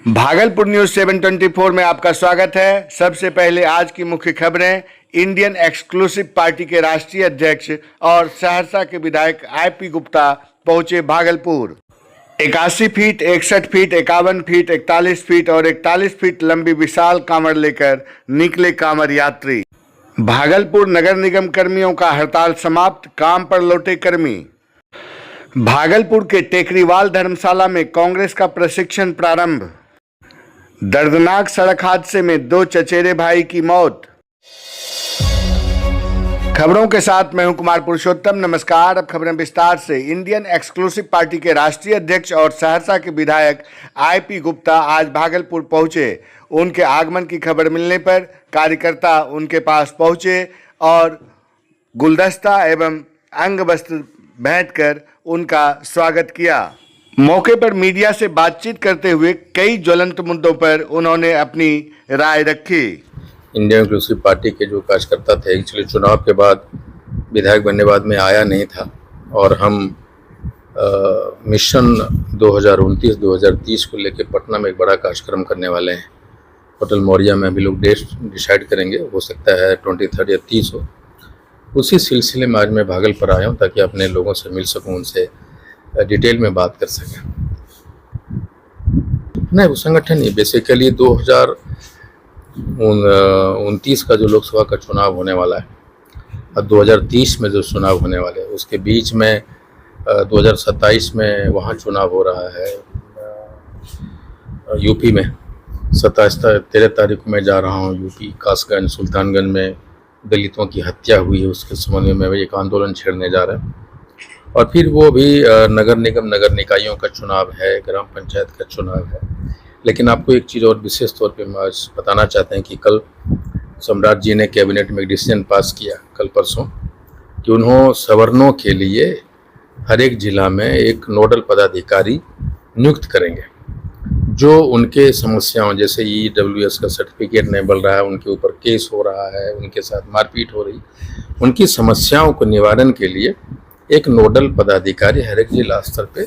Bhagalpur news 724 में आपका स्वागत है। सबसे पहले आज की मुख्य खबरें। इंडियन एक्सक्लूसिव पार्टी के राष्ट्रीय अध्यक्ष और सहरसा के विधायक आईपी गुप्ता पहुंचे Bhagalpur. 81 feet, 61 feet, 51 feet, 41 feet और 41 फीट लंबी विशाल कांवड़ लेकर निकले कांवड़ यात्री। भागलपुर नगर निगम कर्मियों का हड़ताल समाप्त, काम पर लौटे कर्मी। भागलपुर के टेकरीवाल धर्मशाला में कांग्रेस का प्रशिक्षण प्रारंभ। दर्दनाक सड़क हादसे में 2 चचेरे भाई की मौत। खबरों के साथ मैं हूं कुमार पुरुषोत्तम। नमस्कार। अब खबरें विस्तार से। इंडियन एक्सक्लूसिव पार्टी के राष्ट्रीय अध्यक्ष और सहरसा के विधायक आईपी गुप्ता आज भागलपुर पहुंचे। उनके आगमन की खबर मिलने पर कार्यकर्ता उनके पास पहुंचे और गुलदस्ता एवं अंग वस्त्र भेंट कर उनका स्वागत किया। मौके पर मीडिया से बातचीत करते हुए कई ज्वलंत मुद्दों पर उन्होंने अपनी राय रखी। इंडियन इंक्लूसिव पार्टी के जो कार्यकर्ता थे, एक्चुअली चुनाव के बाद विधायक बनने बाद में आया नहीं था और हम मिशन 2029-2030 को लेकर पटना में एक बड़ा कार्यक्रम करने वाले हैं। होटल मौर्या में अभी लोग डेट डिसाइड करेंगे, हो सकता है 23 या 30 हो। उसी सिलसिले में आज मैं भागलपुर आया हूँ ताकि अपने लोगों से मिल सकूँ, उनसे डिटेल में बात कर सकें। नहीं, वो संगठन ही बेसिकली 2029 का जो लोकसभा का चुनाव होने वाला है और 2030 में जो चुनाव होने वाले हैं, उसके बीच में 2027 में वहाँ चुनाव हो रहा है यूपी में। 13 तारीख को मैं जा रहा हूँ यूपी कासगंज सुल्तानगंज में दलितों की हत्या हुई है, उसके संबंध में मैं एक आंदोलन छेड़ने जा रहा है। और फिर वो भी नगर निगम नगर निकायों का चुनाव है, ग्राम पंचायत का चुनाव है। लेकिन आपको एक चीज़ और विशेष तौर पे मैं आज बताना चाहते हैं कि कल सम्राट जी ने कैबिनेट में एक डिसीजन पास किया कल परसों कि उन्होंने सवर्णों के लिए हर एक जिला में एक नोडल पदाधिकारी नियुक्त करेंगे, जो उनके समस्याओं जैसे EWS का सर्टिफिकेट नहीं बन रहा है, उनके ऊपर केस हो रहा है, उनके साथ मारपीट हो रही, उनकी समस्याओं को निवारण के लिए एक नोडल पदाधिकारी हर एक जिला स्तर पे।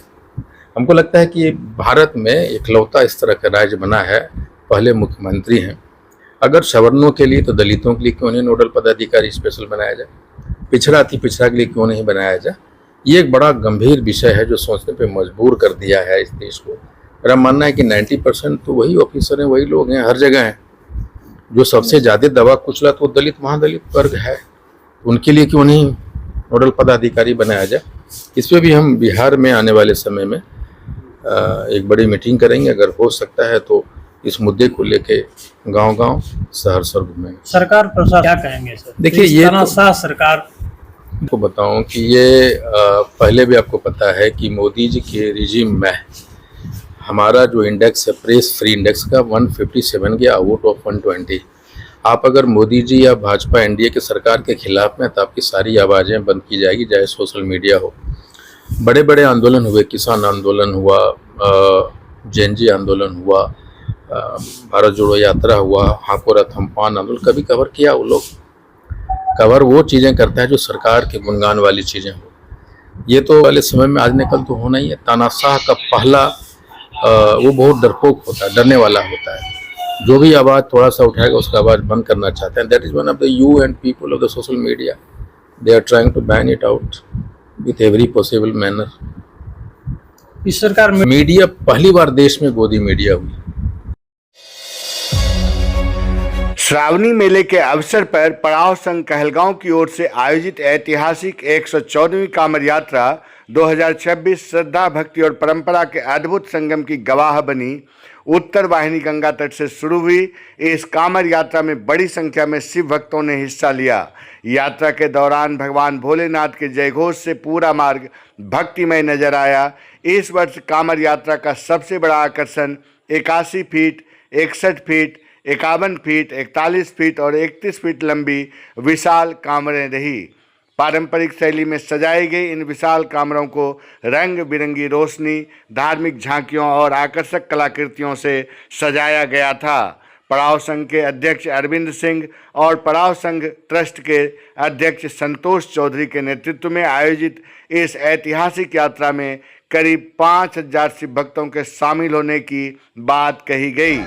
हमको लगता है कि ये भारत में इकलौता इस तरह का राज्य बना है, पहले मुख्यमंत्री हैं। अगर सवर्णों के लिए तो दलितों के लिए क्यों नहीं नोडल पदाधिकारी स्पेशल बनाया जाए, पिछड़ा अति पिछड़ा के लिए क्यों नहीं बनाया जाए। ये एक बड़ा गंभीर विषय है जो सोचने पे मजबूर कर दिया है इस देश को। मेरा मानना है कि 90% तो वही ऑफिसर हैं, वही लोग हैं, हर जगह हैं। जो सबसे ज़्यादा दबा कुचला तो दलित महादलित वर्ग है, उनके लिए क्यों नहीं नोडल पदाधिकारी बनाया जाए। इस पर भी हम बिहार में आने वाले समय में एक बड़ी मीटिंग करेंगे। अगर हो सकता है तो इस मुद्दे को लेके गांव-गांव शहर घूमेंगे। सरकार प्रशासन क्या कहेंगे सर? देखिए, ये तो सरकार को बताऊं कि ये पहले भी आपको पता है कि मोदी जी के रिजीम में हमारा जो इंडेक्स है, प्रेस फ्री इंडेक्स का 157 गया आउट ऑफ 120। आप अगर मोदी जी या भाजपा एनडीए के सरकार के खिलाफ में तो आपकी सारी आवाज़ें बंद की जाएगी, चाहे सोशल मीडिया हो। बड़े बड़े आंदोलन हुए, किसान आंदोलन हुआ, जेएनजी आंदोलन हुआ, भारत जोड़ो यात्रा हुआ, हाकोरथ अम्फान आंदोलन, कभी कवर किया। वो लोग कवर वो चीज़ें करते हैं जो सरकार के गुणगान वाली चीज़ें हो। ये तो वाले समय में आज न कल तो होना ही है। तानाशाह का पहला वो बहुत डरपोक होता है, डरने वाला होता है। जो भी आवाज़ थोड़ा सा उठाएगा उसका आवाज़ बंद करना चाहते हैं। That is one of the you and people of the social media, they are trying to ban it out with every possible manner. इस सरकार में मीडिया पहली बार देश में गोदी मीडिया हुई। श्रावणी मेले के अवसर पर पड़ाव संघ कहलगांव की ओर से आयोजित ऐतिहासिक 114वीं कांवड़ यात्रा 2026 श्रद्धा, भक्ति और परंपरा के अद्भुत संगम की गवाह बनी। उत्तर वाहिनी गंगा तट से शुरू हुई इस कांवड़ यात्रा में बड़ी संख्या में शिव भक्तों ने हिस्सा लिया। यात्रा के दौरान भगवान भोलेनाथ के जयघोष से पूरा मार्ग भक्तिमय नजर आया। इस वर्ष कांवड़ यात्रा का सबसे बड़ा आकर्षण 81 फीट, 61 फीट, 51 फीट, 41 फीट और 31 फीट लंबी विशाल कांवड़ें रही। पारंपरिक शैली में सजाई गई इन विशाल कांवड़ों को रंग बिरंगी रोशनी, धार्मिक झांकियों और आकर्षक कलाकृतियों से सजाया गया था। पड़ाव संघ के अध्यक्ष अरविंद सिंह और पड़ाव संघ ट्रस्ट के अध्यक्ष संतोष चौधरी के नेतृत्व में आयोजित इस ऐतिहासिक यात्रा में करीब 5,000 शिव भक्तों के शामिल होने की बात कही गई।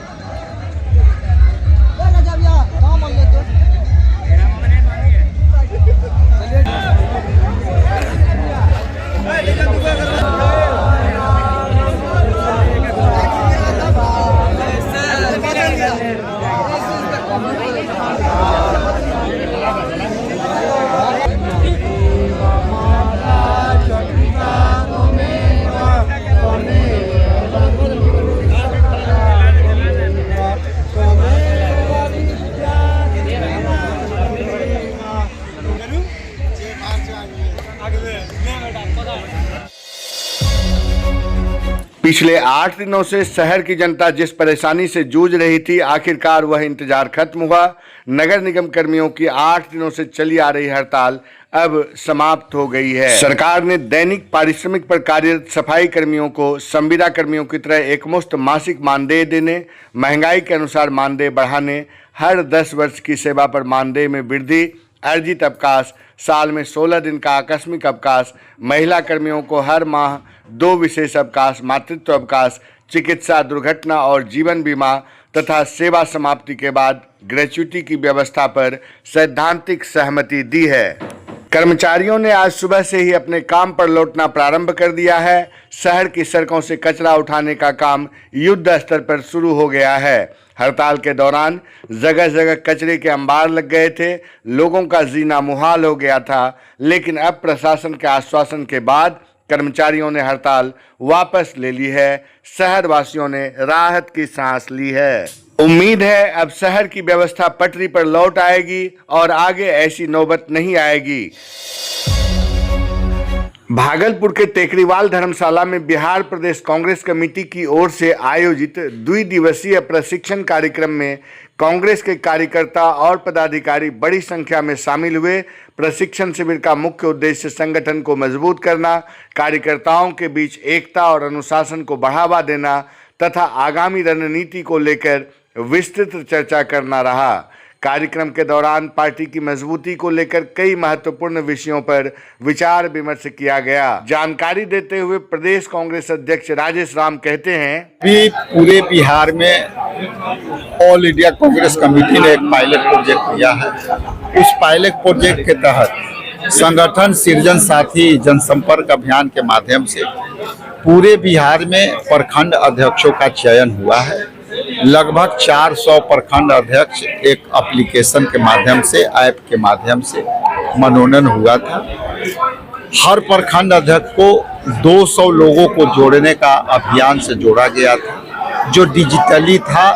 पिछले 8 दिनों से शहर की जनता जिस परेशानी से जूझ रही थी, आखिरकार वह इंतजार खत्म हुआ। नगर निगम कर्मियों की 8 दिनों से चली आ रही हड़ताल अब समाप्त हो गई है। सरकार ने दैनिक पारिश्रमिक पर कार्यरत सफाई कर्मियों को संविदा कर्मियों की तरह एकमुश्त मासिक मानदेय देने, महंगाई के अनुसार मानदेय बढ़ाने, हर 10 वर्ष की सेवा पर मानदेय में वृद्धि, अर्जित अवकाश, साल में 16 दिन का आकस्मिक अवकाश, महिला कर्मियों को हर माह 2 विशेष अवकाश, मातृत्व अवकाश, चिकित्सा, दुर्घटना और जीवन बीमा तथा सेवा समाप्ति के बाद ग्रेच्युटी की व्यवस्था पर सैद्धांतिक सहमति दी है। कर्मचारियों ने आज सुबह से ही अपने काम पर लौटना प्रारंभ कर दिया है। शहर की सड़कों से कचरा उठाने का काम युद्ध स्तर पर शुरू हो गया है। हड़ताल के दौरान जगह जगह कचरे के अंबार लग गए थे, लोगों का जीना मुहाल हो गया था, लेकिन अब प्रशासन के आश्वासन के बाद कर्मचारियों ने हड़ताल वापस ले ली है। शहर वासियों ने राहत की सांस ली है। उम्मीद है अब शहर की व्यवस्था पटरी पर लौट आएगी और आगे ऐसी नौबत नहीं आएगी। भागलपुर के टेकरीवाल धर्मशाला में बिहार प्रदेश कांग्रेस कमेटी की ओर से आयोजित द्विदिवसीय प्रशिक्षण कार्यक्रम में कांग्रेस के कार्यकर्ता और पदाधिकारी बड़ी संख्या में शामिल हुए। प्रशिक्षण शिविर का मुख्य उद्देश्य संगठन को मजबूत करना, कार्यकर्ताओं के बीच एकता और अनुशासन को बढ़ावा देना तथा आगामी रणनीति को लेकर विस्तृत चर्चा करना रहा। कार्यक्रम के दौरान पार्टी की मजबूती को लेकर कई महत्वपूर्ण विषयों पर विचार विमर्श किया गया। जानकारी देते हुए प्रदेश कांग्रेस अध्यक्ष राजेश राम कहते हैं, पूरे बिहार में ऑल इंडिया कांग्रेस कमेटी ने एक पायलट प्रोजेक्ट किया है। उस पायलट प्रोजेक्ट के तहत संगठन सृजन साथी जनसंपर्क अभियान के माध्यम से पूरे बिहार में प्रखंड अध्यक्षों का चयन हुआ है। लगभग 400 प्रखंड अध्यक्ष एक एप्लीकेशन के माध्यम से, ऐप के माध्यम से मनोनयन हुआ था। हर प्रखंड अध्यक्ष को 200 लोगों को जोड़ने का अभियान से जोड़ा गया था, जो डिजिटली था,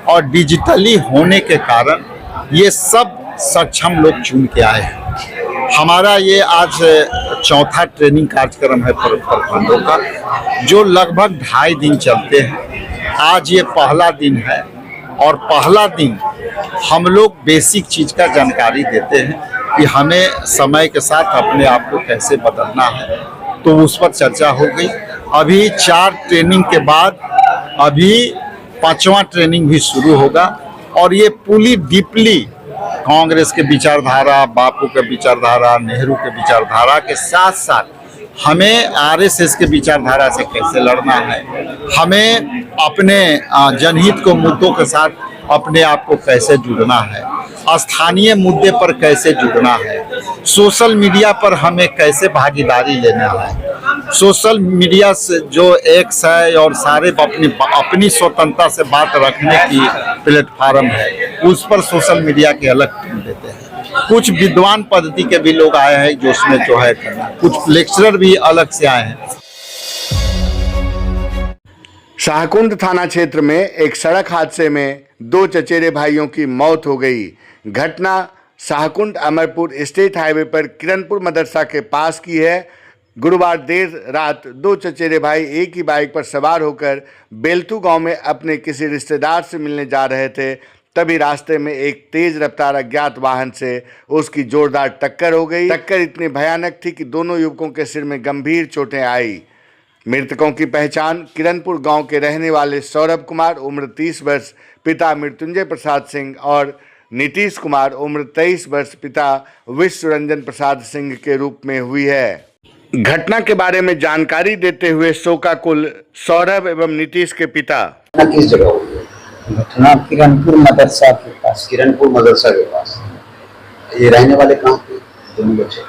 और डिजिटली होने के कारण ये सब सक्षम लोग चुन के आए हैं। हमारा ये आज चौथा ट्रेनिंग कार्यक्रम है प्रखंडों का, जो लगभग 2.5 दिन चलते हैं। आज ये पहला दिन है और पहला दिन हम लोग बेसिक चीज का जानकारी देते हैं कि हमें समय के साथ अपने आप को कैसे बदलना है, तो उस पर चर्चा हो गई। अभी 4 ट्रेनिंग के बाद अभी 5वां ट्रेनिंग भी शुरू होगा और ये पूरी डीपली कांग्रेस के विचारधारा, बापू के विचारधारा, नेहरू के विचारधारा के साथ साथ हमें आरएसएस के विचारधारा से कैसे लड़ना है, हमें अपने जनहित को मुद्दों के साथ अपने आप को कैसे जुड़ना है, स्थानीय मुद्दे पर कैसे जुड़ना है, सोशल मीडिया पर हमें कैसे भागीदारी लेना है, सोशल मीडिया से जो एक्स है और सारे अपनी स्वतंत्रता से बात रखने की प्लेटफार्म है, उस पर सोशल मीडिया के अलग टीम देते हैं। कुछ विद्वान पद्धति के भी लोग आए हैं जो उसमें जो है करना, कुछ लेक्चरर भी अलग से आए हैं। शाहकुंड थाना क्षेत्र में एक सड़क हादसे में 2 चचेरे भाइयों की मौत हो गई। घटना शाहकुंड अमरपुर स्टेट हाईवे पर किरणपुर मदरसा के पास की है। गुरुवार देर रात 2 चचेरे भाई एक ही बाइक पर सवार होकर बेलतू गांव में अपने किसी रिश्तेदार से मिलने जा रहे थे। तभी रास्ते में एक तेज रफ्तार अज्ञात वाहन से उसकी जोरदार टक्कर हो गई। टक्कर इतनी भयानक थी कि दोनों युवकों के सिर में गंभीर चोटें आई। मृतकों की पहचान किरणपुर गांव के रहने वाले सौरभ कुमार उम्र 30 वर्ष पिता मृत्युंजय प्रसाद सिंह और नीतीश कुमार उम्र 23 वर्ष पिता विश्व रंजन प्रसाद सिंह के रूप में हुई है। घटना के बारे में जानकारी देते हुए शोकाकुल सौरभ एवं नीतीश के पिता घटना किस जगह हुई है? घटना किरणपुर मदरसा के पास। किरणपुर मदरसा के पास। ये रहने वाले कहाँ के दोनों बच्चे?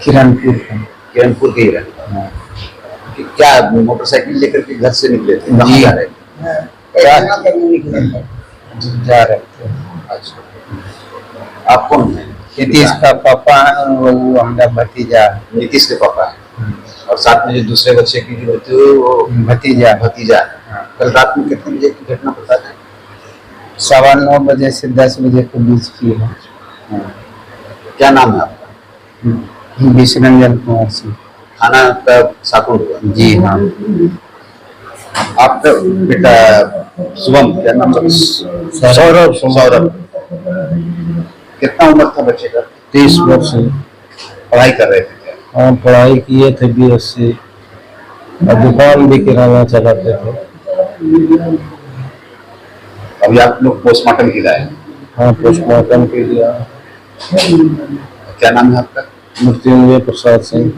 किरणपुर का। किरणपुर के ही रहने वाले। हाँ। कि क्या मोटरसाइकिल लेकर के घर से निकले थे? कहाँ जा रहे थे? जा रहे थे। अच्छा, आप कौन है? नीतीश का पापा है, वो हमारा भतीजा है। नीतीश के पापा है। और साथ में जो दूसरे बच्चे की जो बच्चे हुए वो भतीजा। भतीजा है। कल रात में कितने बजे की घटना पता है? 9:15 बजे से 10 बजे के बीच की है। क्या नाम है आपका? विश्वरंजन कुमार सिंह। थाना का साकुर हुआ? जी हाँ। आपका बेटा शुभम, क्या नाम है? सौरभ। सौरभ, कितना उम्र था बच्चे का? 30 वर्ष। पढ़ाई कर रहे थे क्या? हाँ, पढ़ाई किए थे BSc और दुकान भी किराना चलाते थे। अभी आप लोग पोस्टमार्टम के लाए? हाँ, पोस्टमार्टम के लिए। क्या नाम है आपका? मृत्युंजय प्रसाद सिंह।